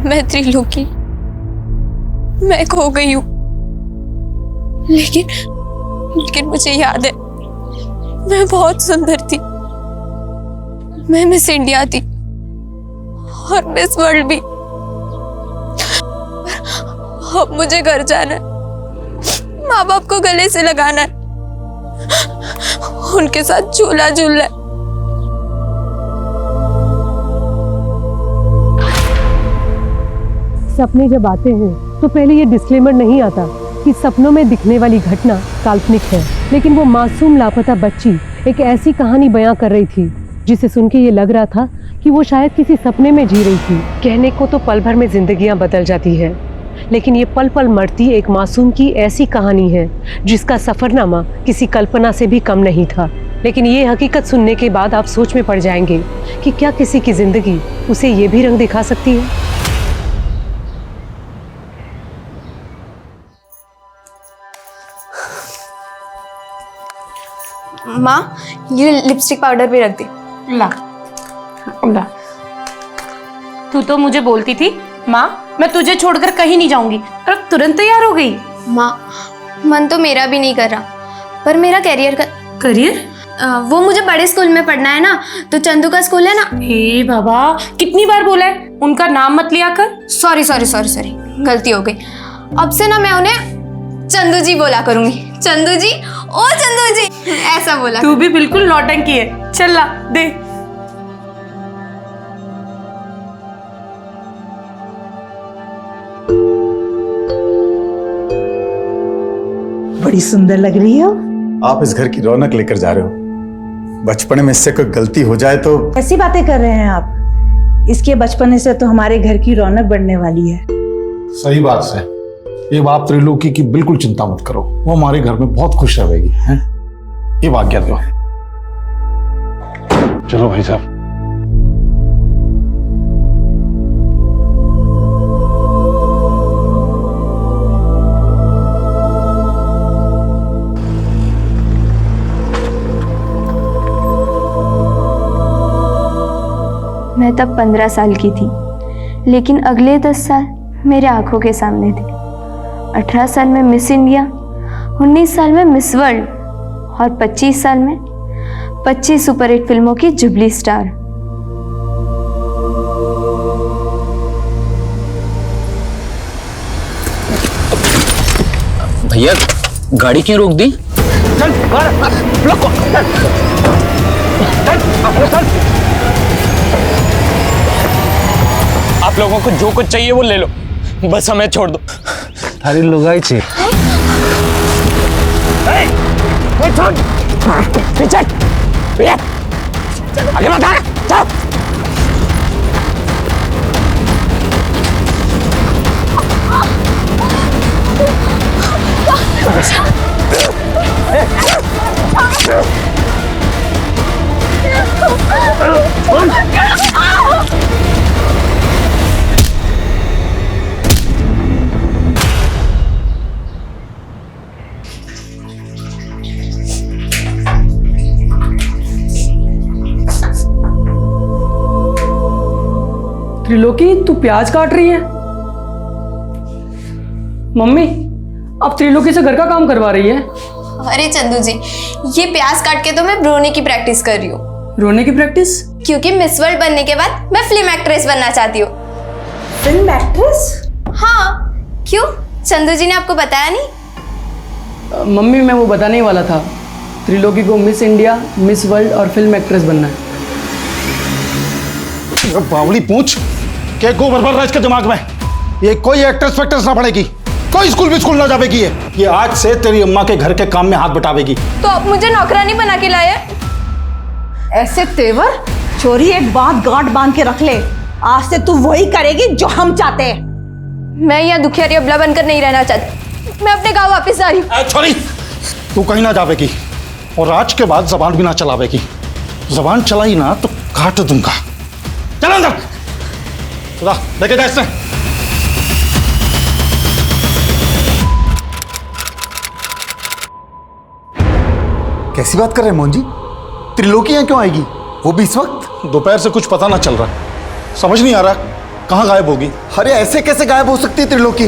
मैं त्रिलोकी, मैं खो गई हूँ, लेकिन मुझे याद है मैं बहुत सुंदर थी। मैं मिस इंडिया थी और मिस वर्ल्ड भी। अब मुझे घर जाना है, माँ बाप को गले से लगाना है, उनके साथ झूला झूलना है। सपने जब आते हैं तो पहले ये डिस्क्लेमर नहीं आता कि सपनों में दिखने वाली घटना काल्पनिक है, लेकिन वो मासूम लापता बच्ची एक ऐसी कहानी बयां कर रही थी जिसे सुन के ये लग रहा था कि वो शायद किसी सपने में जी रही थी। कहने को तो पल भर में जिंदगियां बदल जाती है, लेकिन ये पल पल मरती एक मासूम की ऐसी कहानी है जिसका सफरनामा किसी कल्पना से भी कम नहीं था। लेकिन ये हकीकत सुनने के बाद आप सोच में पड़ जाएंगे कि क्या किसी की जिंदगी उसे ये भी रंग दिखा सकती है। माँ, ये लिपस्टिक पाउडर भी रख दे। ला ला। तू तो मुझे बोलती थी माँ मैं तुझे छोड़कर कहीं नहीं जाऊंगी, और अब तुरंत तैयार हो गई। माँ, मन तो मेरा भी नहीं कर रहा, पर मेरा करियर वो मुझे बड़े स्कूल में पढ़ना है ना, तो चंदू का स्कूल है ना। हे बाबा, कितनी बार बोला है उनका नाम मत लिया कर। सॉरी सॉरी सॉरी सॉरी, गलती हो गई। अब से ना मैं उन्हें चंदू जी बोला करूंगी। चंदू जी, ओ चंदू जी, ऐसा बोला। तू भी बिल्कुल नौटंकी है। चल ला दे। बड़ी सुंदर लग रही हो। आप इस घर की रौनक लेकर जा रहे हो। बचपन में इससे कोई गलती हो जाए तो। ऐसी बातें कर रहे हैं आप। इसके बचपने से तो हमारे घर की रौनक बढ़ने वाली है। सही बात है। ये बात त्रिलोकी की बिल्कुल चिंता मत करो, वो हमारे घर में बहुत खुश रहेगी। हैं? ये वाक्य दो। चलो भाई साहब। मैं तब 15 साल की थी, लेकिन अगले 10 साल मेरे आंखों के सामने थे। 18 साल में मिस इंडिया, 19 साल में मिस वर्ल्ड और 25 साल में 25 सुपरहिट फिल्मों की जुबली स्टार। भैया गाड़ी क्यों रोक दी? आप लोगों को जो कुछ चाहिए वो ले लो, बस हमें छोड़ दो। अरे लुगाई छे। पीछे आगे मत भाग, चल। त्रिलोकी, तू प्याज काट रही है? मम्मी, अब त्रिलोकी से घर का काम करवा रही है? अरे चंदू जी, ये प्याज काट के तो मैं रोने की प्रैक्टिस कर रही हूँ। रोने की प्रैक्टिस? क्योंकि मिस वर्ल्ड बनने के बाद मैं फिल्म एक्ट्रेस बनना चाहती हूँ। Film actress? हाँ, क्यों? चंदू जी ने आपको बताया नहीं? मम्मी, मैं वो बताने ही वाला था। त्रिलोकी को मिस इंडिया, मिस वर्ल्ड और फिल्म एक्ट्रेस बनना है। बावली पूछ क्या गोबर भर रहा है इसके दिमाग में। ये कोई एक्ट्रेस फैक्ट्रेस ना पड़ेगी, कोई स्कूल भी स्कूल ना जावेगी। ये आज से तेरी अम्मा के घर के काम में हाथ बटावेगी। तो आप मुझे नौकरानी बना के लाए? ऐसे तेवर चोरी एक बात गांठ बांध के रख ले, आज से तू वही करेगी जो हम चाहते हैं। मैं यहाँ दुखियारी अबला बनकर नहीं रहना चाहती। मैं अपने गांव वापस आ रही हूँ। छोरी, तू कहीं ना जावेगी और आज के बाद जबान भी ना चलावेगी। जबान चलाई ना तो काट दूंगा। चल अंदर, लेके जा इससे। कैसी बात कर रहे हैं मोहन जी? त्रिलोकी यहाँ क्यों आएगी, वो भी इस वक्त? दोपहर से कुछ पता ना चल रहा, समझ नहीं आ रहा कहाँ गायब होगी? अरे ऐसे कैसे गायब हो सकती है त्रिलोकी?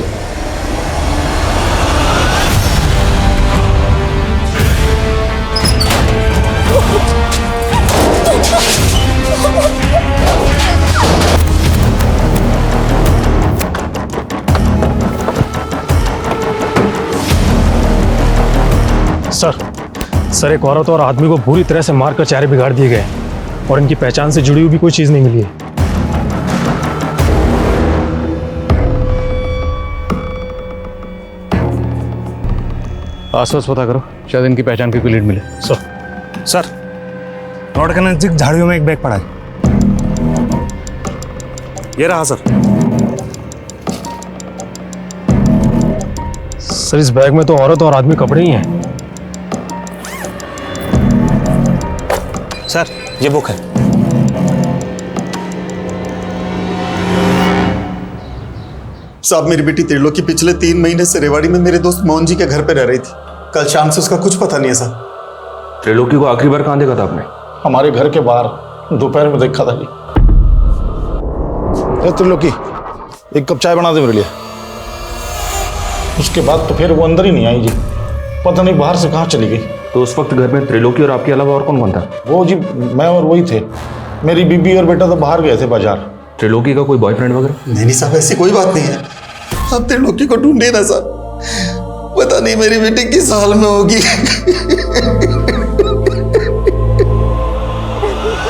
सर एक औरत और आदमी को बुरी तरह से मारकर चेहरे बिगाड़ दिए गए और इनकी पहचान से जुड़ी हुई भी कोई चीज नहीं मिली है। आसपास पता करो, शायद इनकी पहचान की कोई लीड मिले। सर रोड के नजदीक झाड़ियों में एक बैग पड़ा है। ये रहा सर। सर इस बैग में तो औरत और आदमी कपड़े ही हैं। सर ये बुक है। साहब मेरी बेटी त्रिलोकी पिछले 3 महीने से रेवाड़ी में मेरे दोस्त मोहन जी के घर पे रह रही थी। कल शाम से उसका कुछ पता नहीं है साहब। त्रिलोकी को आखिरी बार कहाँ देखा था आपने? हमारे घर के बाहर दोपहर में देखा था जी। ए त्रिलोकी, एक कप चाय बना दे मेरे लिए। उसके बाद तो फिर वो अंदर ही नहीं आई जी, पता नहीं बाहर से कहाँ चली गई। तो उस वक्त घर में त्रिलोकी और आपके अलावा और कौन कौन था? वो जी मैं और वही थे। मेरी बीबी और बेटा तो बाहर गए थे बाजार। त्रिलोकी का कोई बॉयफ्रेंड वगैरह? नहीं साहब ऐसी कोई बात नहीं है। आप त्रिलोकी को ढूंढे ना साहब, पता नहीं मेरी बेटी किस हाल में होगी।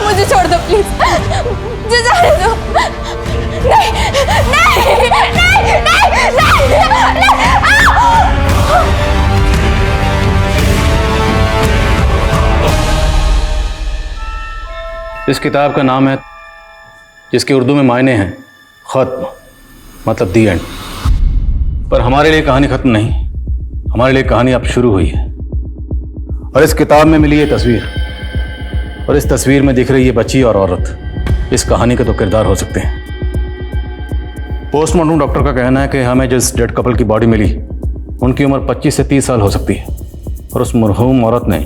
मुझे छोड़ दो प्लीज, मुझे जाने दो। नहीं नहीं नहीं नहीं नहीं। इस किताब का नाम है, जिसके उर्दू में मायने हैं खत्म, मतलब दी एंड। पर हमारे लिए कहानी खत्म नहीं, हमारे लिए कहानी अब शुरू हुई है। और इस किताब में मिली ये तस्वीर, और इस तस्वीर में दिख रही है बच्ची और औरत, इस कहानी के तो किरदार हो सकते हैं। पोस्टमार्टम डॉक्टर का कहना है कि हमें जिस डेड कपल की बॉडी मिली उनकी उम्र 25 से 30 साल हो सकती है, और उस मरहूम औरत ने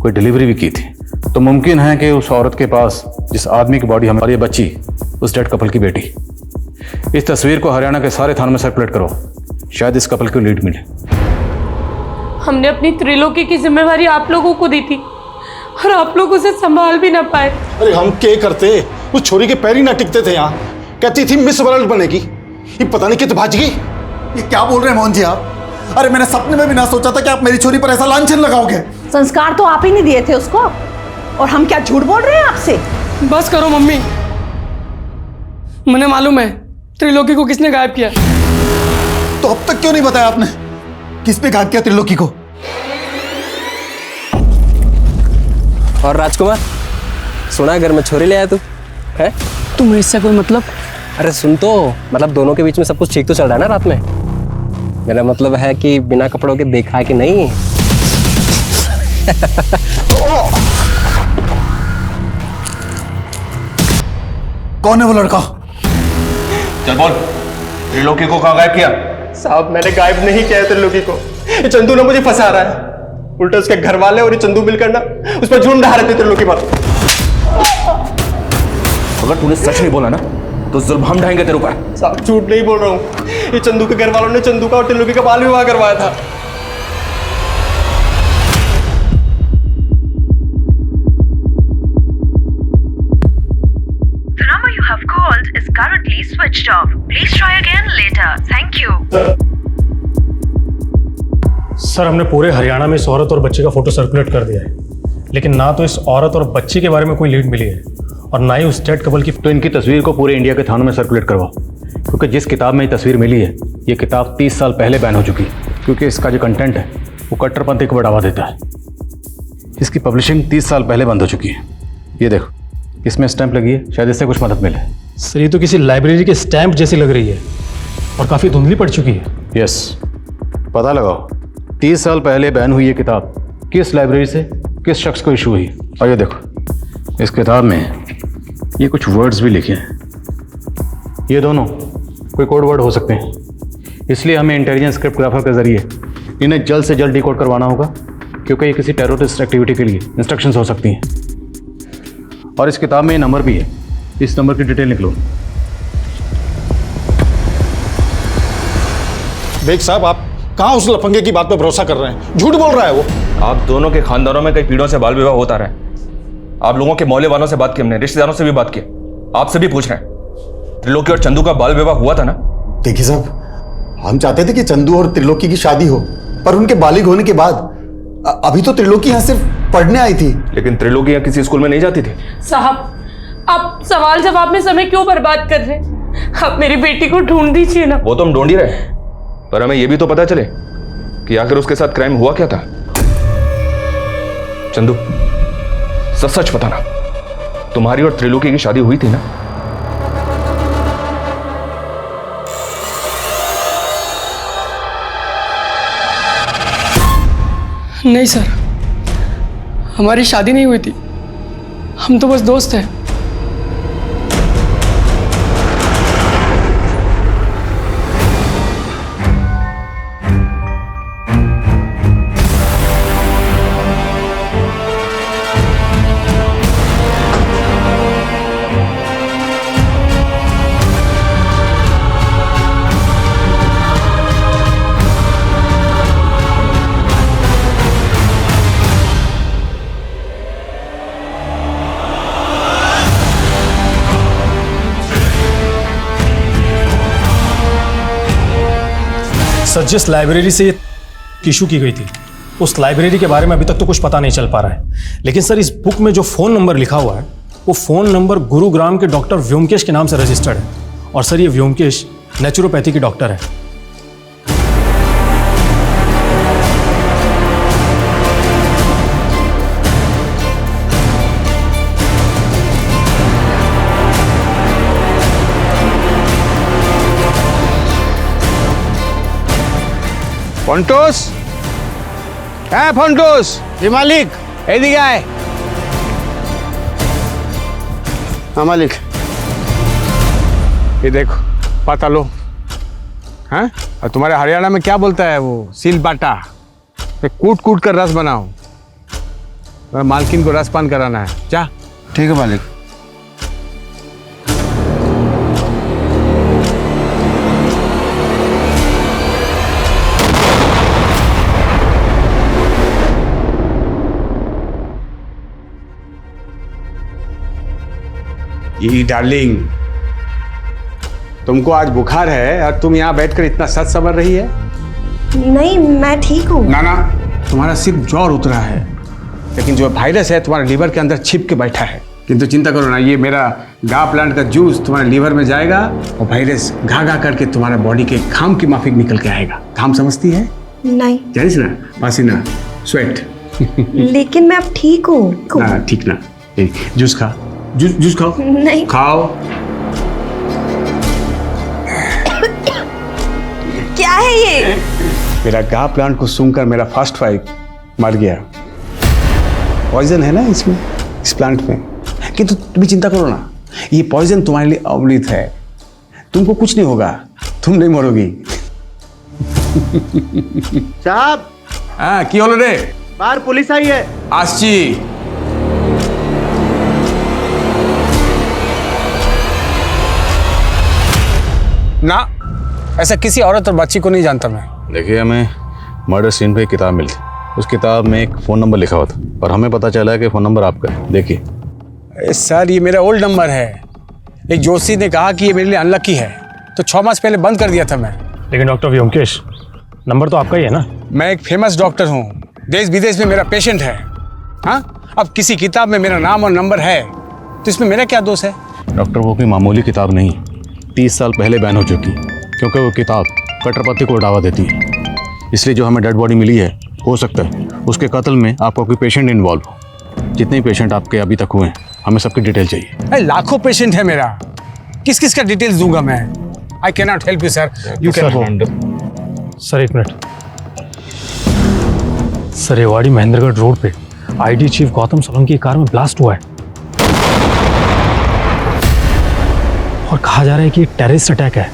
कोई डिलीवरी भी की थी। तो मुमकिन है कि उस औरत के पास जिस आदमी की बॉडी हमारी बच्ची, उस डेड कपल की बेटी। इस तस्वीर को हरियाणा के सारे थानों में सर्कुलेट करो, शायद इस कपल को लीड मिले। हमने अपनी त्रिलोकी की जिम्मेवारी आप लोगों को दी थी और आप लोग उसे संभाल भी ना पाए। अरे हम क्या करते, उस छोरी के पैर ही ना टिकते थे। यहाँ कहती थी मिस वर्ल्ड बनेगी, ये पता नहीं कितने भाज गई। ये क्या बोल रहे हैं मोहन जी आप? अरे मैंने सपने में भी ना सोचा था कि आप मेरी छोरी पर ऐसा लांछन लगाओगे। संस्कार तो आप ही नहीं दिए थे उसको, और हम क्या झूठ बोल रहे हैं आपसे? बस करो मम्मी, मुझे मालूम है त्रिलोकी को किसने गायब किया। तो अब तक क्यों नहीं बताया आपने? किस पे गायब किया त्रिलोकी को? और राजकुमार, सुना है घर में छोरी ले आया तू है? तुम्हें इससे कोई मतलब? अरे सुन तो, मतलब दोनों के बीच में सब कुछ ठीक तो चल रहा है ना रात में? मेरा मतलब है कि बिना कपड़ों के देखा कि नहीं। कौन है वो लड़का? चल बोल, त्रिलोकी को कहाँ गायब किया? साहब मैंने गायब नहीं किया है त्रिलोकी को, ये चंदू ने मुझे फंसा रहा है। उल्टा उसके घर वाले और ये चंदू मिलकर ना उस पर झूठ ढा रहे थे त्रिलोकी पर। अगर तूने सच नहीं बोला ना तो जुल्म हम ढाएंगे तेरे ऊपर। साहब झूठ नहीं बोल रहा हूँ, ये चंदू के घर वालों ने चंदू का और त्रिलोकी का बाल विवाह करवाया था। The number you have called is currently switched off. Please try again later. Thank you. Sir हमने पूरे हरियाणा में इस औरत और बच्चे का फोटो सर्कुलेट कर दिया है, लेकिन ना तो इस औरत और बच्ची के बारे में कोई लीड मिली है और ना ही उस डेड कपल की। तो इनकी तस्वीर को पूरे इंडिया के थानों में सर्कुलेट करवाओ, क्योंकि जिस किताब में ये तस्वीर मिली है ये किताब 30 साल पहले बैन हो चुकी है, क्योंकि इसका जो कंटेंट है वो कट्टरपंथी को बढ़ावा देता है। इसकी पब्लिशिंग 30 साल पहले बंद हो चुकी है। ये देखो, इसमें स्टैंप लगी है, शायद इससे कुछ मदद मिले। सर ये तो किसी लाइब्रेरी के स्टैंप जैसी लग रही है और काफ़ी धुंधली पड़ चुकी है। यस, पता लगाओ 30 साल पहले बैन हुई ये किताब किस लाइब्रेरी से किस शख्स को इशू हुई। और ये देखो, इस किताब में ये कुछ वर्ड्स भी लिखे हैं, ये दोनों कोई कोड वर्ड हो सकते हैं, इसलिए हमें इंटेलिजेंस क्रिप्टोग्राफर के जरिए इन्हें जल्द से जल्द डिकोड करवाना होगा, क्योंकि ये किसी टेररिस्ट एक्टिविटी के लिए इंस्ट्रक्शंस हो सकती हैं। और इस किताब में ये नंबर भी है, इस नंबर की डिटेल निकलो। बेग साहब, आप कहाँ उस लफंगे की बात पे भरोसा कर रहे हैं? झूठ बोल रहा है वो। आप दोनों के खानदानों में कई पीढ़ियों से बाल विवाह होता रहा है। आप लोगों के मोहल्ले वालों से बात की हमने, रिश्तेदारों से भी बात की, आपसे भी पूछ रहे हैं। त्रिलोकी और चंदू का बाल विवाह हुआ था ना? देखिए साहब, हम चाहते थे कि चंदू और त्रिलोकी की शादी हो, पर उनके बालिग होने के बाद अभी तो त्रिलोकी यहाँ सिर्फ पढ़ने आई थी। लेकिन त्रिलोकी यहाँ किसी स्कूल में नहीं जाती थी। साहब, आप सवाल जवाब में समय क्यों बर्बाद कर रहे हैं? आप मेरी बेटी को ढूंढ दीजिए ना। वो तो हम ढूंढ ही रहे, पर हमें यह भी तो पता चले कि आखिर उसके साथ क्राइम हुआ क्या था। चंदू, सच सच बताना, तुम्हारी और त्रिलोकी की शादी हुई थी ना? नहीं सर, हमारी शादी नहीं हुई थी, हम तो बस दोस्त हैं। सर, जिस लाइब्रेरी से ये इशू की गई थी, उस लाइब्रेरी के बारे में अभी तक तो कुछ पता नहीं चल पा रहा है। लेकिन सर, इस बुक में जो फ़ोन नंबर लिखा हुआ है, वो फ़ोन नंबर गुरुग्राम के डॉक्टर व्योमकेश के नाम से रजिस्टर्ड है। और सर, ये व्योमकेश नेचुरोपैथी के डॉक्टर है। ফন্টুস, হ্যাঁ ফন্টুস, জি মালিক, এইদিকে আয়। हाँ मालिक, ये देखो, पता लो। हाँ, और तुम्हारे हरियाणा में क्या बोलता है वो? सील बाटा। कूट कूट कर रस बनाओ, मालकिन को रस पान कराना है। जा। ठीक है मालिक। ये डार्लिंग, तुमको आज बुखार है और तुम यहाँ बैठकर इतना सच समझ रही है? नहीं, मैं ठीक हूँ। ना ना, तुम्हारा सिर्फ ज्वर उतरा है, लेकिन जो वायरस है तुम्हारे लीवर के अंदर छिप के बैठा है। किंतु चिंता करो ना, ये मेरा गा प्लांट का जूस तुम्हारे लीवर में जाएगा और वायरस घा घा करके तुम्हारे बॉडी के घाम की माफिक निकल के आएगा। घाम समझती है? नहीं। जानिस ना, पसीना, स्वेट। लेकिन मैं अब ठीक हूँ। ना ठीक ना, जूस खा, जूस खाओ। नहीं। खाओ। क्या है ये? मेरा गा प्लांट को सूंघकर मेरा फर्स्ट वाइफ मर गया। पॉइजन है ना इसमें, इस प्लांट में। किंतु तुम भी चिंता करो ना, ये पॉइजन तुम्हारे लिए अमृत है। तुमको कुछ नहीं होगा, तुम नहीं मरोगी। साहब। हाँ, की होलो रे? बाहर पुलिस आई है। आसची। ना, ऐसा किसी औरत और बच्ची को नहीं जानता मैं। देखिए, हमें मर्डर सीन पे एक किताब मिली। उस किताब में एक फ़ोन नंबर लिखा हुआ था और हमें पता चला है कि फ़ोन नंबर आपका है। देखिए। सर, ये मेरा ओल्ड नंबर है। एक जोशी ने कहा कि ये मेरे लिए अनलकी है, तो 6 मास पहले बंद कर दिया था मैं। लेकिन डॉक्टर व्योमकेश, नंबर तो आपका ही है ना? मैं एक फेमस डॉक्टर हूँ, देश विदेश में मेरा पेशेंट है। हाँ, अब किसी किताब में मेरा नाम और नंबर है तो इसमें मेरा क्या दोष है? डॉक्टर, वो कोई मामूली किताब नहीं, 30 साल पहले बैन हो चुकी, क्योंकि वो किताब कट्टरपंथी को बढ़ावा देती है। इसलिए जो हमें डेड बॉडी मिली है, हो सकता है उसके कत्ल में आपका कोई पेशेंट इन्वॉल्व हो। जितने पेशेंट आपके अभी तक हुए हैं, हमें सबकी डिटेल चाहिए। लाखों पेशेंट है मेरा, किस किस का डिटेल्स दूंगा मैं? I can not help you sir, you can go. Sir, एक minute. Sir, Rewari Mahendragarh road पे आईडी चीफ गौतम सोलंकी की कार में ब्लास्ट हुआ है और कहा जा रहा है कि एक टेररिस्ट अटैक है।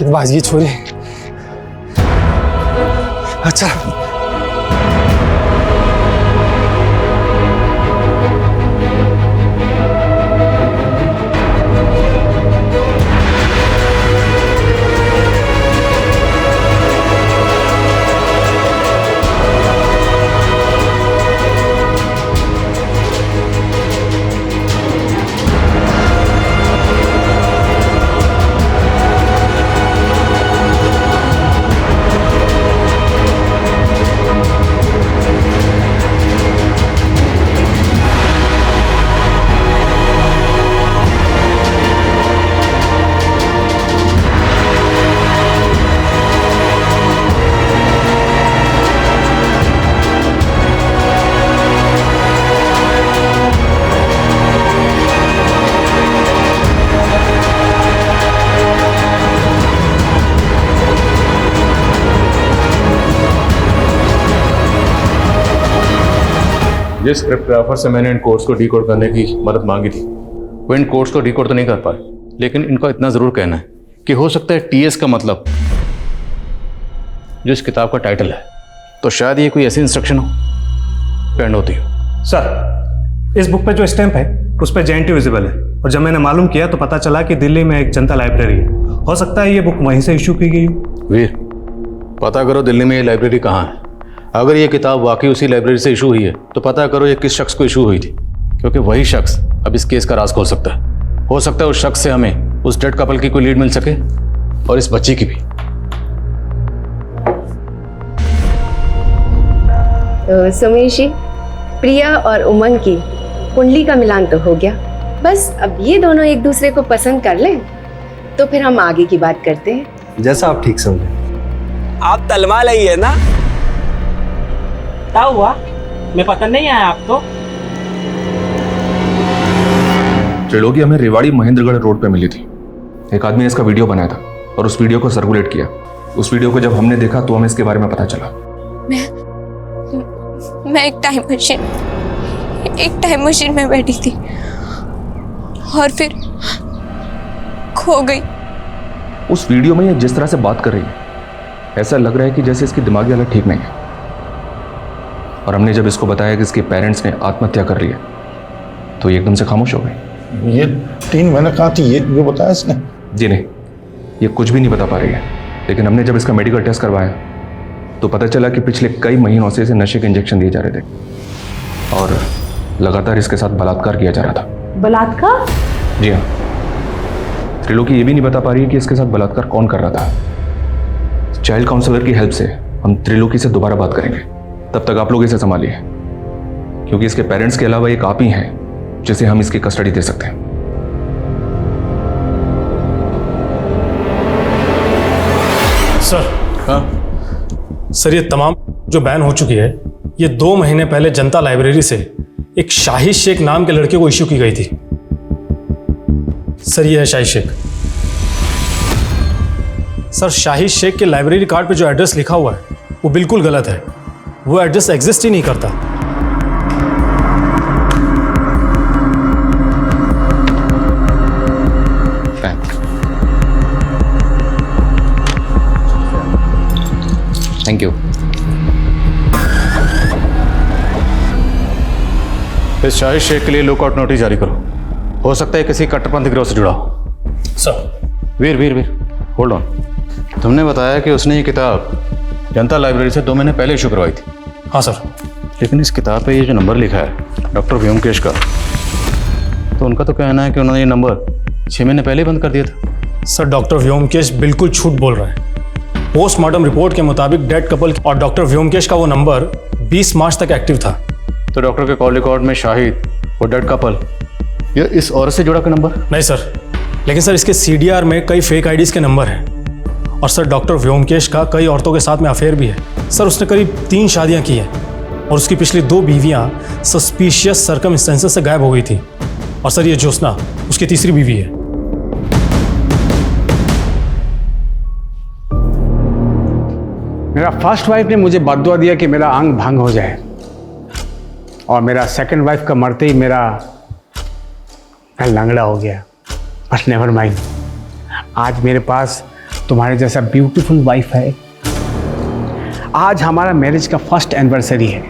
बस ये छोरी। अच्छा जिस क्रिप्टोग्राफर से मैंने इन कोड्स को डीकोड करने की मदद मांगी थी वो इन कोड्स को डीकोड तो नहीं कर पाए, लेकिन इनका इतना ज़रूर कहना है कि हो सकता है टीएस का मतलब जो इस किताब का टाइटल है, तो शायद ये कोई ऐसी इंस्ट्रक्शन हो पेंड होती हो। सर, इस बुक पे जो स्टैंप है उस पर JNT विजिबल है, और जब मैंने मालूम किया तो पता चला कि दिल्ली में एक जनता लाइब्रेरी है। हो सकता है ये बुक वहीं से इशू की गई हो। वीर, पता करो दिल्ली में ये लाइब्रेरी कहाँ है। अगर ये किताब वाकई उसी लाइब्रेरी से इशू हुई है तो पता करो ये किस शख्स को इशू हुई थी, क्योंकि वही शख्स अब इस केस का राज खोल सकता है। हो सकता है उस शख्स से हमें उस डेड कपल की कोई लीड मिल सके और इस बच्ची की भी। तो सुमेश जी, प्रिया और उमंग की कुंडली का मिलान तो हो गया, बस अब ये दोनों एक दूसरे को पसंद कर लें तो फिर हम आगे की बात करते हैं। जैसा आप ठीक समझे। आप तलवा लगी है ना? क्या हुआ? मैं पसंद नहीं आया आपको? त्रिलोकी हमें रेवाड़ी महेंद्रगढ़ रोड पे मिली थी। एक आदमी ने इसका वीडियो बनाया था और उस वीडियो को सर्कुलेट किया। उस वीडियो को जब हमने देखा तो हमें इसके बारे में पता चला। मैं एक टाइम मशीन में बैठी थी और फिर खो गई। उस वीडियो में ये जिस तरह से बात कर रही है, ऐसा लग रहा है कि जैसे इसकी दिमागी हालत ठीक नहीं है। और हमने जब इसको बताया कि इसके पेरेंट्स ने आत्महत्या कर ली है तो ये एकदम से खामोश हो गई। ये 3 महीने कहाँ थी, ये बताया इसने? जी नहीं, ये कुछ भी नहीं बता पा रही है। लेकिन हमने जब इसका मेडिकल टेस्ट करवाया तो पता चला कि पिछले कई महीनों से इसे नशे के इंजेक्शन दिए जा रहे थे और लगातार इसके साथ बलात्कार किया जा रहा था। बलात्कार? जी हाँ। त्रिलोकी ये भी नहीं बता पा रही है कि इसके साथ बलात्कार कौन कर रहा था। चाइल्ड काउंसलर की हेल्प से हम त्रिलोकी से दोबारा बात करेंगे। तब तक आप लोग इसे संभालिए, क्योंकि इसके पेरेंट्स के अलावा एक आप ही हैं जिसे हम इसकी कस्टडी दे सकते हैं। सर, हाँ सर, ये तमाम जो बैन हो चुकी है ये 2 महीने पहले जनता लाइब्रेरी से एक शाहिद शेख नाम के लड़के को इश्यू की गई थी। सर, ये है शाहिद शेख। सर, शाहिद शेख के लाइब्रेरी कार्ड पे जो एड्रेस लिखा हुआ है वो बिल्कुल गलत है। वो एड्रेस एग्जिस्ट ही नहीं करता। Thank you. इस शाहिद शेख के लिए लुकआउट नोटिस जारी करो। हो सकता है किसी कट्टरपंथी गिरोह से जुड़ा हो। सर। Veer hold on. तुमने बताया कि उसने ये किताब जनता लाइब्रेरी से 2 महीने पहले इशू करवाई थी। हाँ सर। लेकिन इस किताब पे ये जो नंबर लिखा है डॉक्टर व्योमकेश का, तो उनका तो कहना है कि उन्होंने ये नंबर 6 महीने पहले ही बंद कर दिया था। सर, डॉक्टर व्योमकेश बिल्कुल झूठ बोल रहा है। पोस्टमार्टम रिपोर्ट के मुताबिक डेड कपल और डॉक्टर व्योमकेश का वो नंबर 20 मार्च तक एक्टिव था। तो डॉक्टर के कॉल रिकॉर्ड में शाहिद और डेड कपल ये इस औरत से जुड़ा का नंबर? नहीं सर, लेकिन सर इसके CDR में कई फेक आईडीज के नंबर हैं। और सर, डॉक्टर व्योमकेश का कई औरतों के साथ में अफेयर भी है। सर, उसने करीब 3 शादियां की हैं और उसकी पिछली 2 बीवियां सस्पिशियस सर्कमस्टेंसेस से गायब हो गई थी। और सर, ये ज्योत्सना उसकी तीसरी बीवी है। मेरा फर्स्ट वाइफ ने मुझे बददुआ दिया कि मेरा अंग भंग हो जाए, और मेरा सेकंड वाइफ का मरते ही मैं लंगड़ा हो गया। बट नेवर माइंड, आज मेरे पास तुम्हारे जैसा ब्यूटीफुल वाइफ है। आज हमारा मैरिज का फर्स्ट एनिवर्सरी है।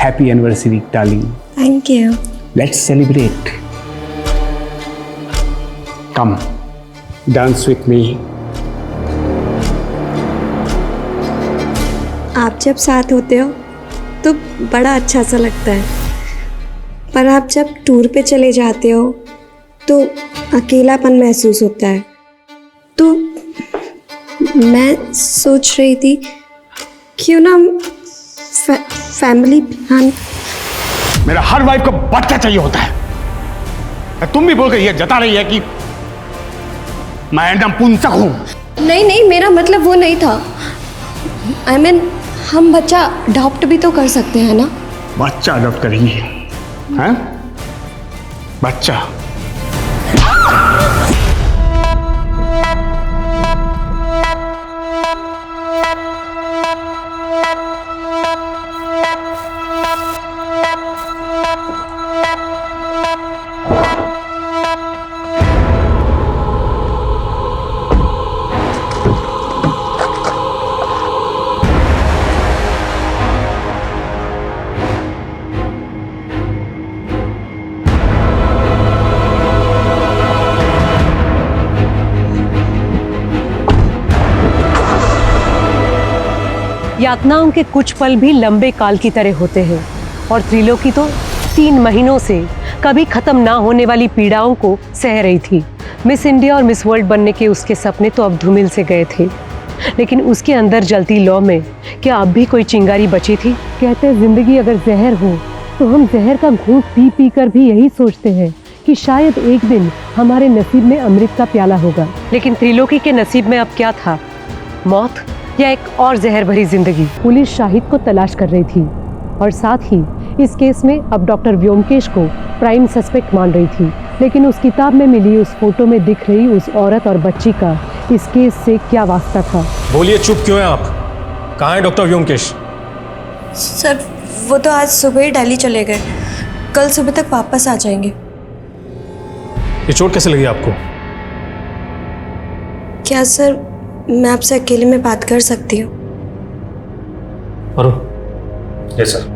Happy anniversary darling. Thank you. Let's celebrate. Come dance with me. आप जब साथ होते हो तो बड़ा अच्छा सा लगता है, पर आप जब टूर पे चले जाते हो तो अकेलापन महसूस होता है। तो मैं सोच रही थी क्यों ना फैमिली प्लान। मेरा हर वाइफ को बच्चा चाहिए होता है। तुम भी बोल कर ये जता रही है कि मैं एकदम पुंसक हूं। नहीं नहीं, मेरा मतलब वो नहीं था। I mean, हम बच्चा अडॉप्ट भी तो कर सकते हैं ना। बच्चा अडॉप्ट करेंगी? हैं? बच्चा? यातनाओं के कुछ पल भी लंबे काल की तरह होते हैं और त्रिलोकी तो 3 महीनों से कभी खत्म ना होने वाली पीड़ाओं को सह रही थी। मिस इंडिया और मिस वर्ल्ड बनने के उसके सपने तो अब धूमिल से गए थे, लेकिन उसके अंदर जलती लौ में क्या अब भी कोई चिंगारी बची थी? कहते हैं जिंदगी अगर जहर हो तो हम जहर का घूंट पी पी कर भी यही सोचते हैं कि शायद एक दिन हमारे नसीब में अमृत का प्याला होगा। लेकिन त्रिलोकी के नसीब में अब क्या था? मौत या एक और जहर भरी जिंदगी? पुलिस शाहिद को तलाश कर रही थी और साथ ही इस केस में अब डॉक्टर व्योमकेश को प्राइम सस्पेक्ट मान रही थी। लेकिन उस किताब में मिली उस फोटो में दिख रही उस औरत और बच्ची का इस केस से क्या वास्ता था? बोलिए, चुप क्यों हैं आप? कहाँ है डॉक्टर व्योमकेश? सर वो तो आज सुबह ही दिल्ली चले गए, कल सुबह तक वापस आ जाएंगे। ये चोट कैसे लगी आपको? क्या सर मैं आपसे अकेले में बात कर सकती हूँ? अरुण। Yes sir.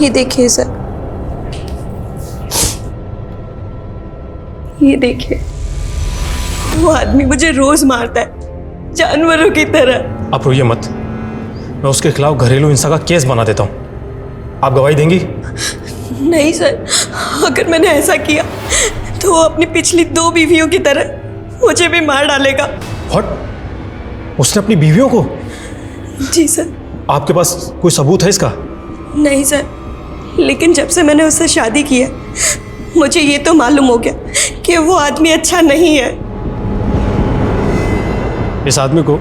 ये देखिए सर, ये देखिए, वो आदमी मुझे रोज मारता है जानवरों की तरह। आप रोइए मत, मैं उसके खिलाफ घरेलू हिंसा का केस बना देता हूँ। आप गवाही देंगी? नहीं सर, अगर मैंने ऐसा किया तो वो अपनी पिछली 2 बीवियों की तरह मुझे भी मार डालेगा। व्हाट? उसने अपनी बीवियों को? जी सर। आपके पास कोई सबूत है इसका? नहीं सर, लेकिन जब से मैंने उससे शादी की है मुझे ये तो मालूम हो गया कि वो आदमी अच्छा नहीं है। इस आदमी को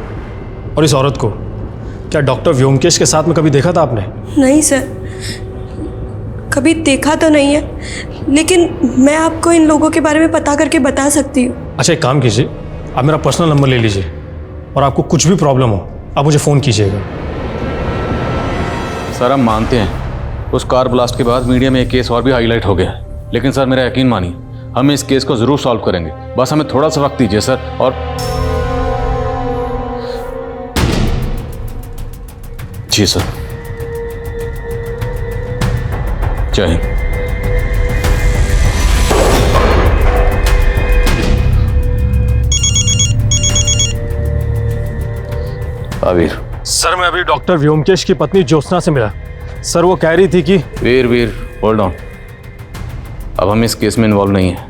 और इस औरत को क्या डॉक्टर व्योमकेश के साथ में कभी देखा था आपने? नहीं सर, कभी देखा तो नहीं है, लेकिन मैं आपको इन लोगों के बारे में पता करके बता सकती हूँ। अच्छा, एक काम कीजिए, आप मेरा पर्सनल नंबर ले लीजिए और आपको कुछ भी प्रॉब्लम हो आप मुझे फ़ोन कीजिएगा। सर हम मानते हैं उस कार ब्लास्ट के बाद मीडिया में एक केस और भी हाईलाइट हो गया, लेकिन सर मेरा यकीन मानिए हम इस केस को ज़रूर सॉल्व करेंगे। बस हमें थोड़ा सा वक्त दीजिए सर। और जी सर, जय हिंद। वीर सर, मैं अभी डॉक्टर व्योमकेश की पत्नी ज्योत्सना से मिला। सर वो कह रही थी कि वीर होल्ड ऑन, अब हम इस केस में इन्वॉल्व नहीं है।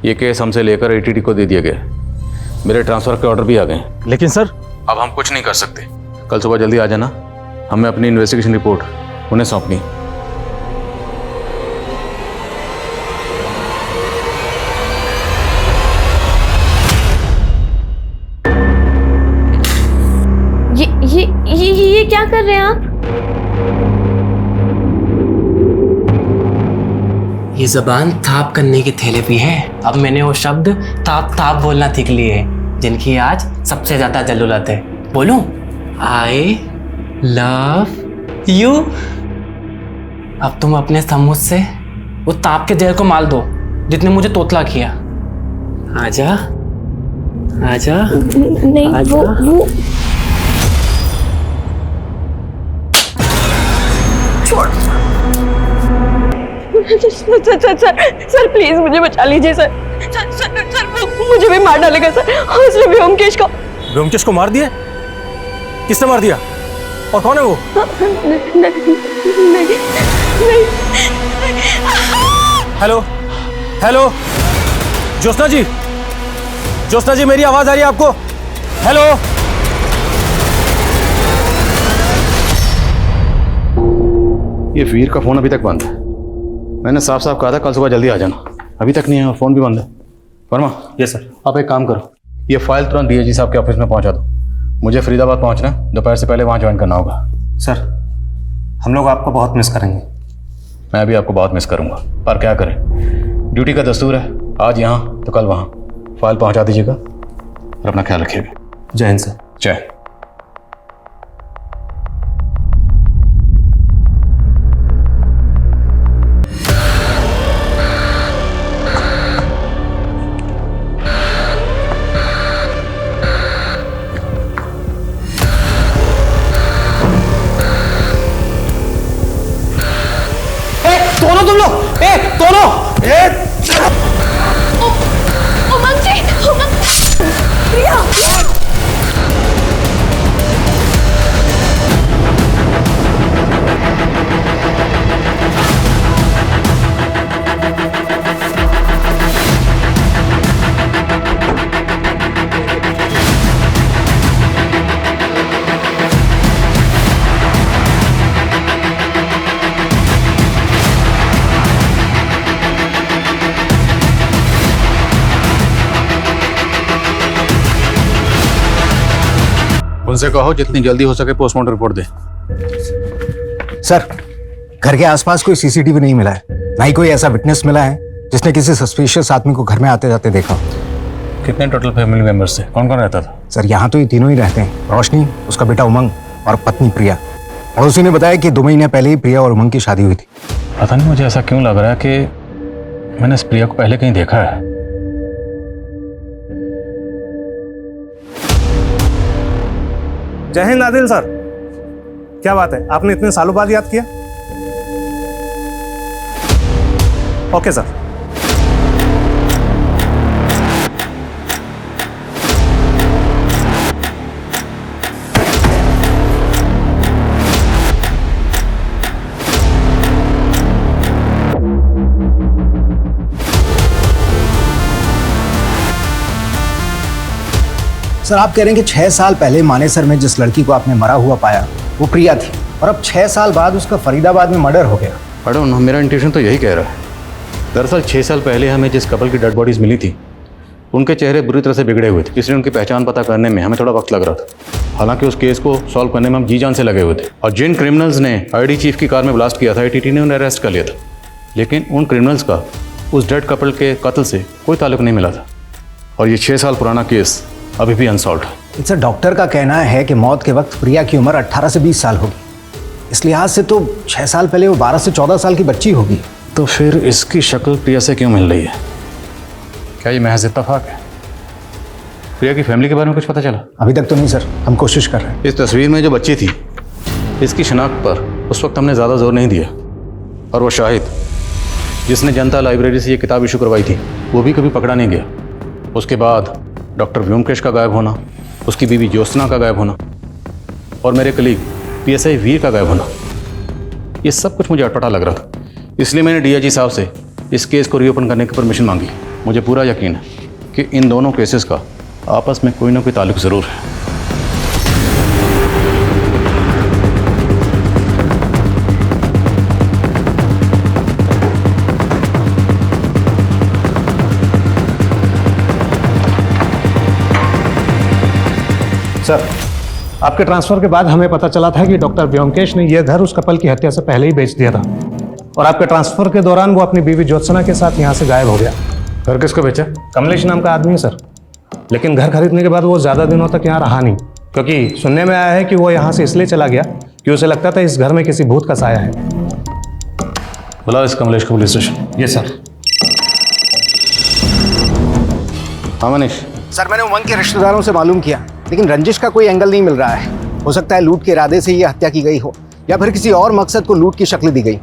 ये केस हमसे लेकर एटीटी को दे दिया गया। मेरे ट्रांसफर के ऑर्डर भी आ गए। लेकिन सर अब हम कुछ नहीं कर सकते। कल सुबह जल्दी आ जाना, हमें अपनी इन्वेस्टिगेशन रिपोर्ट उन्हें सौंपनी। ये क्या कर रहे हैं आप? ये जबान ताप करने की थेरेपी है। अब मैंने वो शब्द ताप ताप बोलना सीख लिए हैं जिनकी आज सबसे ज्यादा जरूरत है। बोलूं? I love you. अब तुम अपने समूह से वो ताप के जहर को माल दो जितने मुझे तोतला किया। आजा आजा नहीं आजा। वो छोड़। सर प्लीज मुझे बचा लीजिए सर। सर वो मुझे भी मार डालेगा सर, और इसलिए व्योमकेश को। व्योमकेश को मार दिया? किसने मार दिया और कौन है वो? नहीं। हेलो हेलो, ज्योत्सना जी, ज्योत्सना जी मेरी आवाज आ रही है आपको? हेलो। ये वीर का फोन अभी तक बंद है। मैंने साफ साफ कहा था कल सुबह जल्दी आ जाना, अभी तक नहीं है और फोन भी बंद है। वर्मा। Yes sir. आप एक काम करो, ये फाइल तुरंत डीएजी साहब के ऑफिस में पहुंचा दो। मुझे फरीदाबाद पहुंचना है, दोपहर से पहले वहां ज्वाइन करना होगा। सर हम लोग आपको बहुत मिस करेंगे। मैं भी आपको बहुत मिस करूंगा, पर क्या करें, ड्यूटी का दस्तूर है, आज यहाँ तो कल वहाँ। फाइल पहुंचा दीजिएगा और अपना ख्याल रखिएगा। जय हिंद सर। जय। दोनों तुम लोग, दोनों उमंग जी, प्रिया। उनसे कहो जितनी जल्दी हो सके पोस्टमार्टम रिपोर्ट दे। सर, घर के आसपास कोई सीसीटीवी नहीं मिला है, ना ही कोई ऐसा विटनेस मिला है जिसने किसी सस्पिशियस आदमी को घर में आते जाते देखा। कितने टोटल फैमिली मेंबर्स थे, कौन कौन रहता था? सर यहाँ तो ये तीनों ही रहते हैं, रोशनी, उसका बेटा उमंग और पत्नी प्रिया। और उसी ने बताया कि 2 महीने पहले ही प्रिया और उमंग की शादी हुई थी। पता नहीं मुझे ऐसा क्यों लग रहा है कि मैंने इस प्रिया को पहले कहीं देखा है। जय हिंद आदिल सर, क्या बात है, आपने इतने सालों बाद याद किया? Okay sir. सर आप कह रहे हैं कि 6 साल पहले मानेसर में जिस लड़की को आपने मरा हुआ पाया वो प्रिया थी, और अब 6 साल बाद उसका फरीदाबाद में मर्डर हो गया। पढ़ो ना, मेरा इंट्यूशन तो यही कह रहा है। दरअसल 6 साल पहले हमें जिस कपल की डेड बॉडीज मिली थी उनके चेहरे बुरी तरह से बिगड़े हुए थे, इसलिए उनकी पहचान पता करने में हमें थोड़ा वक्त लग रहा था। हालांकि उस केस को सॉल्व करने में हम जी जान से लगे हुए थे, और जिन क्रिमिनल्स ने आईडी चीफ की कार में ब्लास्ट किया था ATT ने उन्हें अरेस्ट कर लिया था, लेकिन उन क्रिमिनल्स का उस डेड कपल के कत्ल से कोई ताल्लुक नहीं मिला था, और ये 6 साल पुराना केस अभी भी अनसॉल्व है। सर डॉक्टर का कहना है कि मौत के वक्त प्रिया की उम्र 18 से 20 साल होगी, इस लिहाज से तो 6 साल पहले वो 12 से 14 साल की बच्ची होगी। तो फिर इसकी शक्ल प्रिया से क्यों मिल रही है? क्या ये महज इत्तेफाक है? प्रिया की फैमिली के बारे में कुछ पता चला? अभी तक तो नहीं सर, हम कोशिश कर रहे हैं। इस तस्वीर में जो बच्ची थी इसकी शनाख्त पर उस वक्त हमने ज़्यादा जोर नहीं दिया, और वो शाहिद जिसने जनता लाइब्रेरी से ये किताब इशू करवाई थी वो भी कभी पकड़ा नहीं गया। उसके बाद डॉक्टर व्योमकेश का गायब होना, उसकी बीवी ज्योत्सना का गायब होना, और मेरे कलीग PSI वीर का गायब होना, ये सब कुछ मुझे अटपटा लग रहा था। इसलिए मैंने DIG साहब से इस केस को रीओपन करने की परमिशन मांगी। मुझे पूरा यकीन है कि इन दोनों केसेस का आपस में कोई ना कोई ताल्लुक ज़रूर है। सर, आपके ट्रांसफर के बाद हमें पता चला था कि डॉक्टर व्योमकेश ने यह घर उस कपल की हत्या से पहले ही बेच दिया था, और आपके ट्रांसफर के दौरान वो अपनी बीवी ज्योत्सना के साथ यहाँ से गायब हो गया। घर किसको बेचा? कमलेश नाम का आदमी है सर, लेकिन घर खरीदने के बाद वो ज़्यादा दिनों तक यहाँ रहा नहीं, क्योंकि सुनने में आया है कि वो यहाँ से इसलिए चला गया कि उसे लगता था इस घर में किसी भूत का साया है। बुलाओ इस कमलेश को पुलिस स्टेशन। Yes sir. हाँ मनीष। सर मैंने उमंग के रिश्तेदारों से मालूम किया, लेकिन रंजिश का कोई एंगल नहीं मिल रहा है। हो सकता है लूट के इरादे से ये हत्या की गई हो, या फिर किसी और मकसद को लूट की शक्ल दी गई।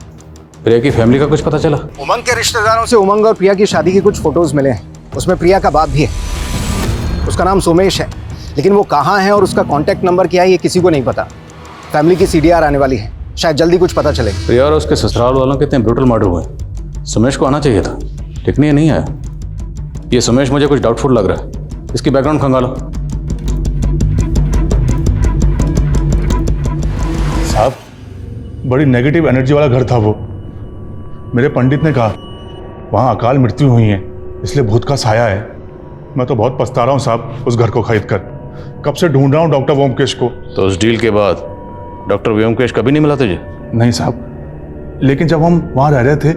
प्रिया की फैमिली का कुछ पता चला? उमंग के रिश्तेदारों से उमंग और प्रिया की शादी के कुछ फोटोज मिले हैं। उसमें प्रिया का बाप भी है, उसका नाम सोमेश है, लेकिन वो कहाँ है और उसका कॉन्टैक्ट नंबर क्या है ये किसी को नहीं पता। फैमिली की CDR आने वाली है, शायद जल्दी कुछ पता चले। प्रिया और उसके ससुराल वालों के इतने ब्रूटल मर्डर हुए, सुमेश को आना चाहिए था, लेकिन ये नहीं आया। ये सुमेश मुझे कुछ डाउटफुल लग रहा है, इसकी बैकग्राउंड खंगालो। साहब, बड़ी नेगेटिव एनर्जी वाला घर था वो। मेरे पंडित ने कहा वहाँ अकाल मृत्यु हुई है, इसलिए भूत का साया है। मैं तो बहुत पछता रहा हूँ साहब उस घर को खरीद कर। कब से ढूंढ रहा हूँ डॉक्टर व्योमकेश को। तो उस डील के बाद डॉक्टर व्योमकेश कभी नहीं मिला तुझे? नहीं साहब, लेकिन जब हम वहाँ रह रहे थे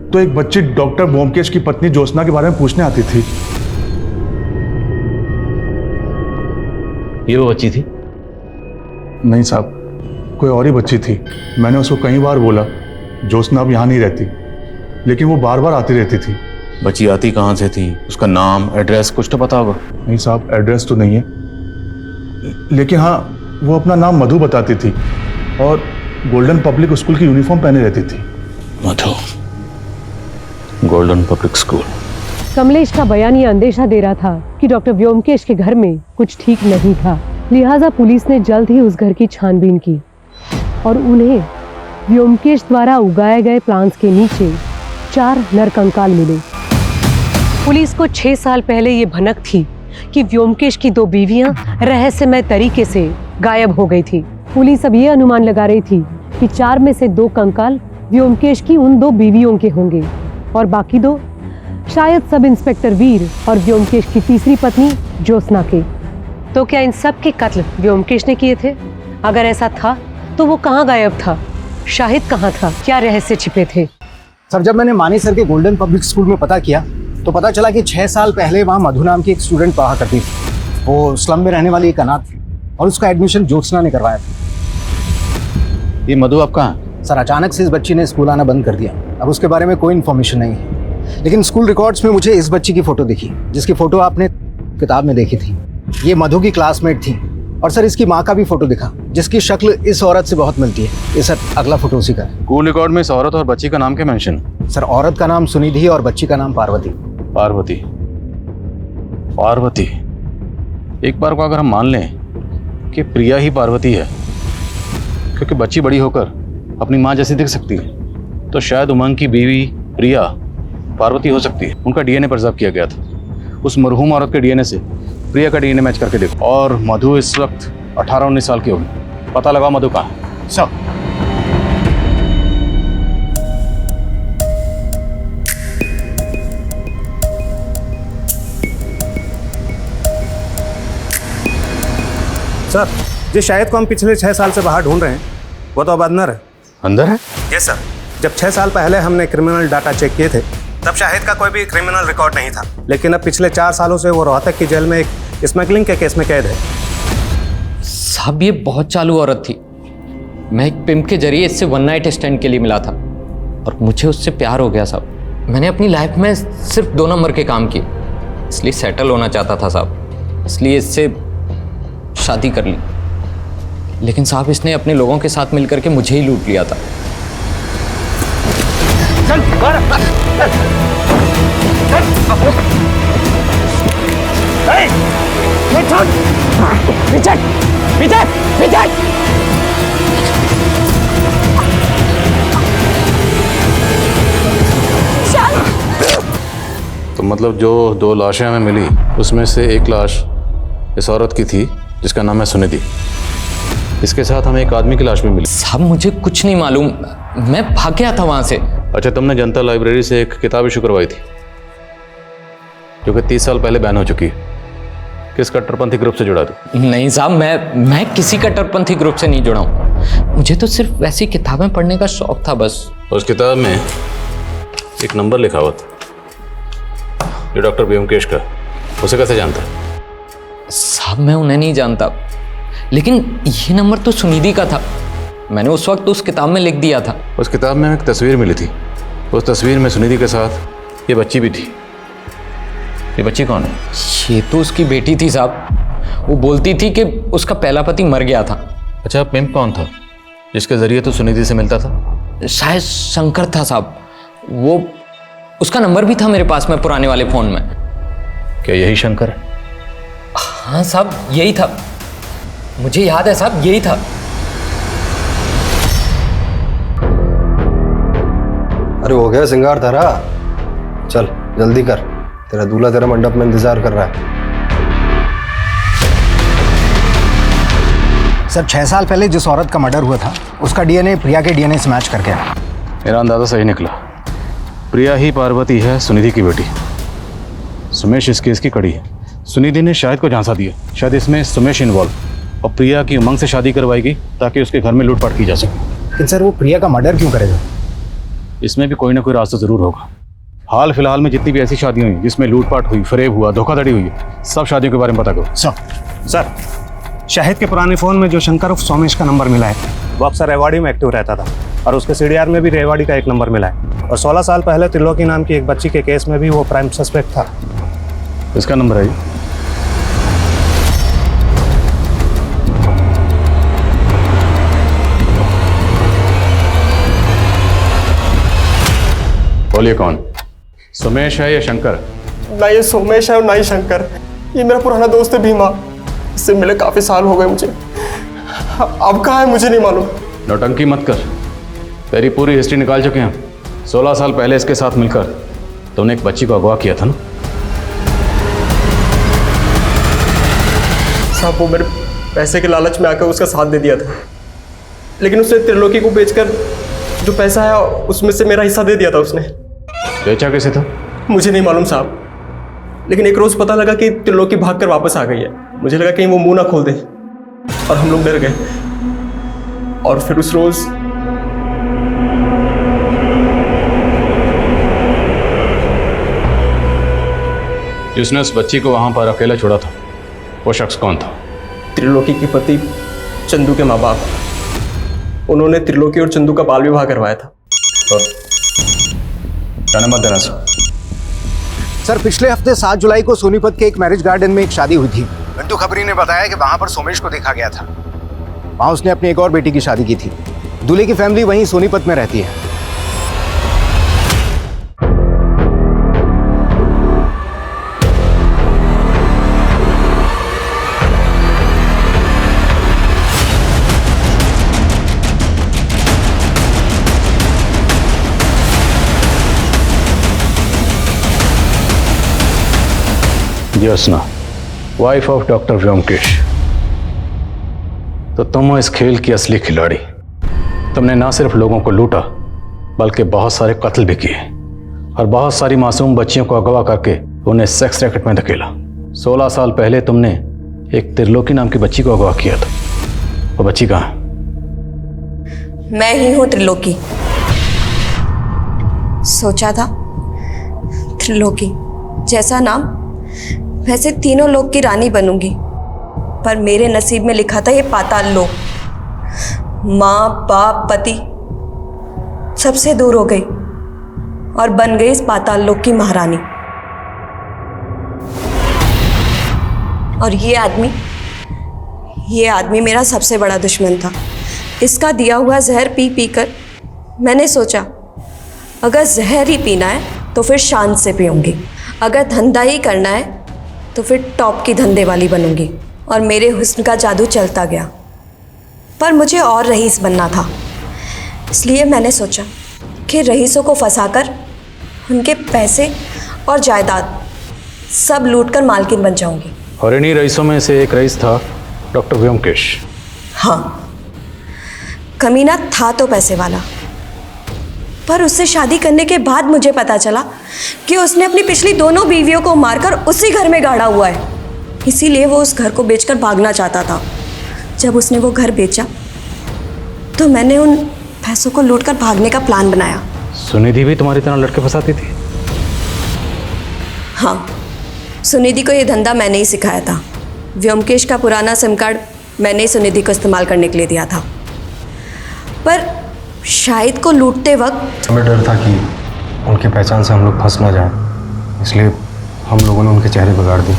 तो एक बच्ची डॉक्टर व्योमकेश की पत्नी ज्योत्सना के बारे में पूछने आती थी। ये वो बच्ची थी? नहीं साहब, कोई और ही बच्ची थी। मैंने उसको कई बार बोला ज्योत्सना अब यहाँ नहीं रहती, लेकिन वो बार बार आती रहती थी। बच्ची आती कहाँ से थी? उसका नाम, एड्रेस कुछ तो पता होगा? नहीं साहब, एड्रेस तो नहीं है, लेकिन हाँ वो अपना नाम मधु बताती थी और गोल्डन पब्लिक स्कूल की यूनिफॉर्म पहने रहती थी। मधु, गोल्डन पब्लिक स्कूल। कमलेश का बयान ये अंदेशा दे रहा था कि डॉक्टर व्योमकेश के घर में कुछ ठीक नहीं था। लिहाजा पुलिस ने जल्द ही उस घर की छानबीन की और उन्हें व्योमकेश द्वारा उगाए गए प्लांट्स के नीचे 4 नरकंकाल मिले। पुलिस को 6 साल पहले ये भनक थी कि व्योमकेश की 2 बीवियां रहस्यमय तरीके से गायब हो गई थी। पुलिस अब ये अनुमान लगा रही थी कि 4 में से 2 कंकाल व्योमकेश की उन 2 बीवियों के होंगे और बाकी 2 शायद सब इंस्पेक्टर वीर और व्योमकेश की तीसरी पत्नी ज्योत्सना के। तो क्या इन सब के कत्ल व्योमकेश ने किए थे? अगर ऐसा था तो वो कहाँ गायब था? शाहिद कहाँ था? क्या रहस्य छिपे थे? सर जब मैंने मानेसर के गोल्डन पब्लिक स्कूल में पता किया तो पता चला कि 6 साल पहले वहाँ मधु नाम की एक स्टूडेंट पढ़ा करती थी। वो स्लम में रहने वाली एक अनाथ थी और उसका एडमिशन ज्योत्सना ने करवाया था। ये मधु आप कहाँ? सर अचानक से इस बच्ची ने स्कूल आना बंद कर दिया। अब उसके बारे में कोई इन्फॉर्मेशन नहीं है, लेकिन स्कूल रिकॉर्ड्स में मुझे इस बच्ची की फोटो दिखी जिसकी फोटो आपने किताब में देखी थी। ये मधु की क्लासमेट थी और सर इसकी माँ का भी फोटो दिखा जिसकी शक्ल इस औरत से बहुत मिलती है। ये सर अगला फोटो उसी का है। स्कूल रिकॉर्ड में इस औरत और बच्ची का नाम क्या मेंशन? सर औरत का नाम सुनिधि और बच्ची का नाम पार्वती। पार्वती, पार्वती। एक बार को अगर हम मान लें कि प्रिया ही पार्वती है, क्योंकि बच्ची बड़ी होकर अपनी माँ जैसी दिख सकती है, तो शायद उमंग की बीवी प्रिया पार्वती हो सकती है। उनका DNA प्रिजर्व किया गया था। उस मरहूम औरत के DNA से प्रिया का DNA मैच करके देखो। और मधु इस वक्त 18-19 साल की होगी। पता लगाओ मधु कहाँ है। सब सर, जिस शाहिद को हम पिछले 6 साल से बाहर ढूंढ रहे हैं वो तो अब अंदर है। अंदर है? Yes sir. जब 6 साल पहले हमने क्रिमिनल डाटा चेक किए थे तब शाहिद का कोई भी क्रिमिनल रिकॉर्ड नहीं था, लेकिन अब पिछले 4 सालों से वो रोहतक की जेल में एक स्मगलिंग के केस में कैद है। साहब ये बहुत चालू औरत थी। मैं एक पिम्प के जरिए इससे 1 नाइट स्टैंड के लिए मिला था और मुझे उससे प्यार हो गया साहब। मैंने अपनी लाइफ में सिर्फ 2 नंबर के काम किए, इसलिए सेटल होना चाहता था साहब, इसलिए इससे शादी कर ली। लेकिन साहब इसने अपने लोगों के साथ मिलकर के मुझे ही लूट लिया था। चल, तो मतलब जो 2 लाशें हमें मिली उसमें से एक लाश इस औरत की थी जिसका नाम है सुनिधि। इसके साथ हमें एक आदमी की लाश भी मिली। साहब मुझे कुछ नहीं मालूम, मैं भाग गया था वहां से। अच्छा, तुमने जनता लाइब्रेरी से एक किताब इशू करवाई थी जो कि 30 साल पहले बैन हो चुकी है। किस कट्टरपंथी ग्रुप से जुड़ा था? नहीं साहब, मैं किसी कट्टरपंथी ग्रुप से नहीं जुड़ा हूँ। मुझे तो सिर्फ वैसी किताबें पढ़ने का शौक था बस। उस किताब में एक नंबर लिखा हुआ था जो डॉक्टर व्योमकेश का। उसे कैसे जानता? साहब मैं उन्हें नहीं जानता, लेकिन ये नंबर तो सुनिधि का था। मैंने उस वक्त उस किताब में लिख दिया था। उस किताब में एक तस्वीर मिली थी। उस तस्वीर में सुनिधि के साथ ये बच्ची भी थी। ये बच्ची कौन है? ये तो उसकी बेटी थी साहब। वो बोलती थी कि उसका पहला पति मर गया था। अच्छा, पिंप कौन था जिसके जरिए तो सुनिधि से मिलता था? शायद शंकर था साहब। वो उसका नंबर भी था मेरे पास में पुराने वाले फोन में। क्या यही शंकर है? हाँ साहब, यही था। मुझे याद है साहब, यही था। अरे हो गया सिंगार धारा, चल जल्दी कर, तेरा दूल्हा तेरा मंडप में इंतजार कर रहा है। सर 6 साल पहले जिस औरत का मर्डर हुआ था उसका डीएनए प्रिया के डीएनए से मैच करके आया। मेरा अंदाजा सही निकला। प्रिया ही पार्वती है, सुनिधि की बेटी। सुमेश इस केस की कड़ी है। सुनिधि ने शायद को झांसा दिया, शायद इसमें सुमेश इन्वॉल्व, और प्रिया की उमंग से शादी करवाएगी ताकि उसके घर में लूटपाट की जा सके। लेकिन सर वो प्रिया का मर्डर क्यों करेगा? इसमें भी कोई ना कोई रास्ता जरूर होगा। हाल फिलहाल में जितनी भी ऐसी शादियां हुई जिसमें लूटपाट हुई, फरेब हुआ, धोखाधड़ी हुई, सब शादियों के बारे में पता करो। सर शाहिद के पुराने फ़ोन में जो शंकर उर्फ सोमेश का नंबर मिला है वो अक्सर रेवाड़ी में एक्टिव रहता था, और उसके सीडीआर में भी रेवाड़ी का एक नंबर मिला है। और 16 साल पहले त्रिलोकी नाम की एक बच्ची के केस में भी वो प्राइम सस्पेक्ट था। इसका नंबर है? बोलिए कौन? सुमेश है या शंकर? ना ये सोमेश है और ना ही शंकर। ये मेरा पुराना दोस्त है भीमा, इससे मिले काफी साल हो गए मुझे। अब कहाँ है मुझे नहीं मालूम। नौटंकी मत कर, तेरी पूरी हिस्ट्री निकाल चुके हैं। 16 साल पहले इसके साथ मिलकर तुमने एक बच्ची को अगवा किया था ना? साहब वो मेरे पैसे के लालच में आकर उसका साथ दे दिया था, लेकिन उसने त्रिलोकी को बेचकर जो पैसा है उसमें से मेरा हिस्सा दे दिया था उसने। बेचा कैसे था? मुझे नहीं मालूम साहब, लेकिन एक रोज पता लगा कि त्रिलोकी भागकर वापस आ गई है। मुझे लगा कहीं वो मुंह ना खोल दे, और हम लोग डर गए। और फिर उस रोज जिसने उस बच्ची को वहां पर अकेला छोड़ा था, वो शख्स कौन था? त्रिलोकी के पति चंदू के माँ बाप। उन्होंने त्रिलोकी और चंदू का बाल विवाह करवाया था। जाने मत देना सर पिछले हफ्ते 7 जुलाई को सोनीपत के एक मैरिज गार्डन में एक शादी हुई थी। घंटू खबरी ने बताया कि वहां पर सोमेश को देखा गया था। वहां उसने अपनी एक और बेटी की शादी की थी। दूल्हे की फैमिली वहीं सोनीपत में रहती है। Jyotsna, wife of doctor Byomkesh. तो तुम हो इस खेल की असली खिलाड़ी। तुमने ना सिर्फ लोगों को लूटा बल्कि बहुत सारे कत्ल भी किए, और बहुत सारी मासूम बच्चियों को अगवा करके उन्हें सेक्स रैकेट में धकेला। 16 साल पहले तुमने एक त्रिलोकी नाम की बच्ची को अगवा किया था। वो बच्ची कहाँ है? मैं ही हूं त्रिलोकी। सोचा था त्रिलोकी जैसा नाम, वैसे तीनों लोक की रानी बनूंगी, पर मेरे नसीब में लिखा था ये पाताल लोक। माँ बाप पति सबसे दूर हो गई और बन गई इस पाताल लोक की महारानी। और ये आदमी मेरा सबसे बड़ा दुश्मन था। इसका दिया हुआ जहर पी पी कर मैंने सोचा अगर जहर ही पीना है तो फिर शान से पीऊंगी, अगर धंधा ही करना है तो फिर टॉप की धंधे वाली बनूंगी। और मेरे हुस्न का जादू चलता गया, पर मुझे और रईस बनना था। इसलिए मैंने सोचा कि रईसों को फंसाकर उनके पैसे और जायदाद सब लूटकर मालकिन बन जाऊंगी। और इन्हीं रईसों में से एक रईस था डॉक्टर व्योमकेश। हाँ, कमीना था तो पैसे वाला, पर उससे शादी करने के बाद मुझे पता चला कि उसने अपनी पिछली दोनों बीवियों को मारकर उसी घर में गाड़ा हुआ है। इसीलिए वो उस घर को बेचकर भागना चाहता था। जब उसने वो घर बेचा तो मैंने उन पैसों को लूटकर भागने का प्लान बनाया। सुनिधि भी तुम्हारी तरह लड़के फंसाती थी? हाँ, सुनिधि को ये धंधा मैंने ही सिखाया था। व्योमकेश का पुराना सिम कार्ड मैंने ही सुनिधि को इस्तेमाल करने के लिए दिया था। पर शाहिद को लूटते वक्त हमें डर था कि उनकी पहचान से हम लोग फंस ना जाएं, इसलिए हम लोगों ने उनके चेहरे बिगाड़ दिए।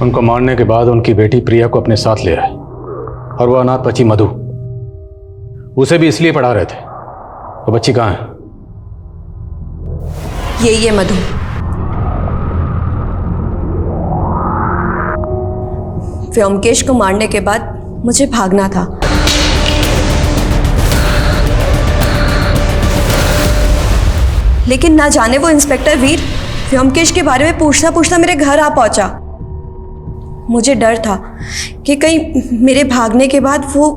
उनको मारने के बाद उनकी बेटी प्रिया को अपने साथ ले आए और वो अनाथ बच्ची मधु, उसे भी इसलिए पढ़ा रहे थे। वो बच्ची कहाँ है? ये मधु। व्योमकेश को मारने के बाद मुझे भागना था, लेकिन ना जाने वो इंस्पेक्टर वीर व्योमकेश के बारे में पूछता पूछता मेरे घर आ पहुंचा। मुझे डर था कि कहीं मेरे भागने के बाद वो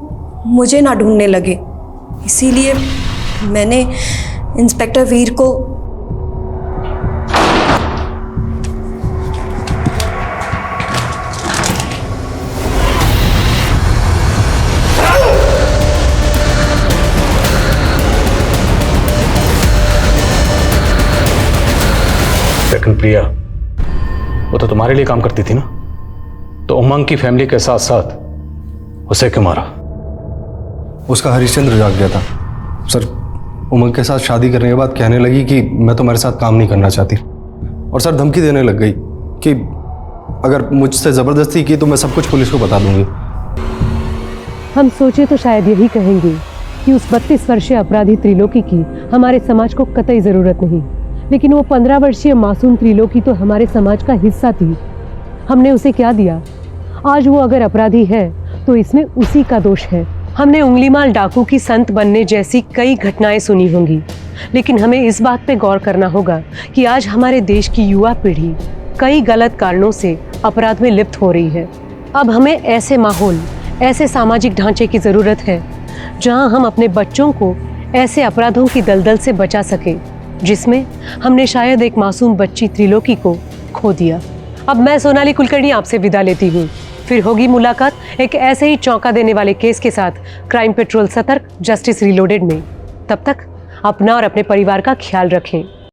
मुझे ना ढूंढने लगे, इसीलिए मैंने इंस्पेक्टर वीर को लेकिन प्रिया वो तो तुम्हारे लिए काम करती थी ना, तो उमंग की फैमिली के साथ साथ उसे क्यों मारा? उसका हरिश्चंद्र जाग गया था सर। उमंग के साथ शादी करने के बाद कहने लगी कि मैं तुम्हारे साथ काम नहीं करना चाहती, और सर धमकी देने लग गई कि अगर मुझसे ज़बरदस्ती की तो मैं सब कुछ पुलिस को बता दूंगी। हम सोचे तो शायद यही कहेंगे कि उस 32 वर्षीय अपराधी त्रिलोकी की हमारे समाज को कतई ज़रूरत नहीं, लेकिन वो 15 वर्षीय मासूम त्रिलोकी तो हमारे समाज का हिस्सा थी। हमने उसे क्या दिया? आज वो अगर अपराधी है तो इसमें उसी का दोष है। हमने उंगलीमाल डाकू की संत बनने जैसी कई घटनाएं सुनी होंगी, लेकिन हमें इस बात पे गौर करना होगा कि आज हमारे देश की युवा पीढ़ी कई गलत कारणों से अपराध में लिप्त हो रही है। अब हमें ऐसे माहौल, ऐसे सामाजिक ढांचे की ज़रूरत है जहां हम अपने बच्चों को ऐसे अपराधों की दलदल से बचा सके जिसमें हमने शायद एक मासूम बच्ची त्रिलोकी को खो दिया। अब मैं सोनाली कुलकर्णी आपसे विदा लेती हूँ। फिर होगी मुलाकात एक ऐसे ही चौंका देने वाले केस के साथ क्राइम पेट्रोल सतर्क जस्टिस रीलोडेड में। तब तक अपना और अपने परिवार का ख्याल रखें।